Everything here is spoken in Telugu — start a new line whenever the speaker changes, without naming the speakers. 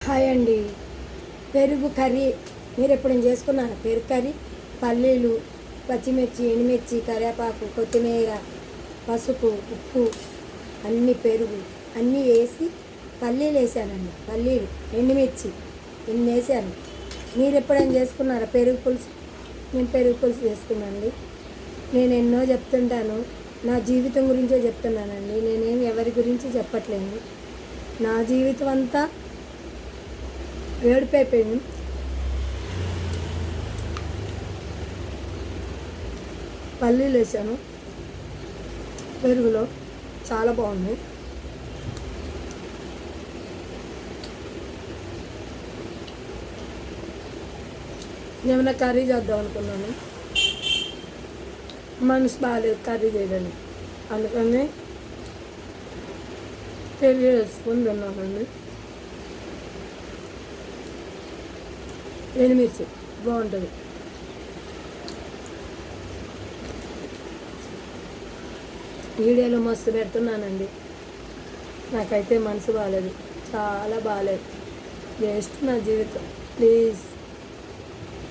హాయ్ అండి. పెరుగు కర్రీ మీరు ఎప్పుడైనా చేసుకున్నారా? పెరుగు కర్రీ పల్లీలు, పచ్చిమిర్చి, ఎండుమిర్చి, కరివేపాకు, కొత్తిమీర, పసుపు, ఉప్పు, అన్నీ పెరుగు అన్నీ వేసి పల్లీలు వేసానండి. పల్లీలు, ఎండుమిర్చి ఇన్ని వేసాను. మీరు ఎప్పుడైనా చేసుకున్నారా పెరుగు పులుసు? నేను పెరుగు పులుసు చేసుకున్నానండి. నేను ఎన్నో చెప్తుంటాను, నా జీవితం గురించే చెప్తున్నానండి. నేనేం ఎవరి గురించి చెప్పట్లేదు. నా జీవితం అంతా ఏడుపైపోయింది. పల్లీలు వేసాను పెరుగులో, చాలా బాగుంది. ఏమైనా కర్రీ చేద్దాం అనుకున్నాను, మనసు బాగాలేదు కర్రీ చేయడానికి, అందుకని పెరుగు వేసుకొని తిన్నామండి. ఎండుమిర్చి బాగుంటుంది. వీడియోలో మస్తు పెడుతున్నానండి, నాకైతే మనసు బాగాలేదు, చాలా బాగాలేదు. వేస్ట్ నా జీవితం. ప్లీజ్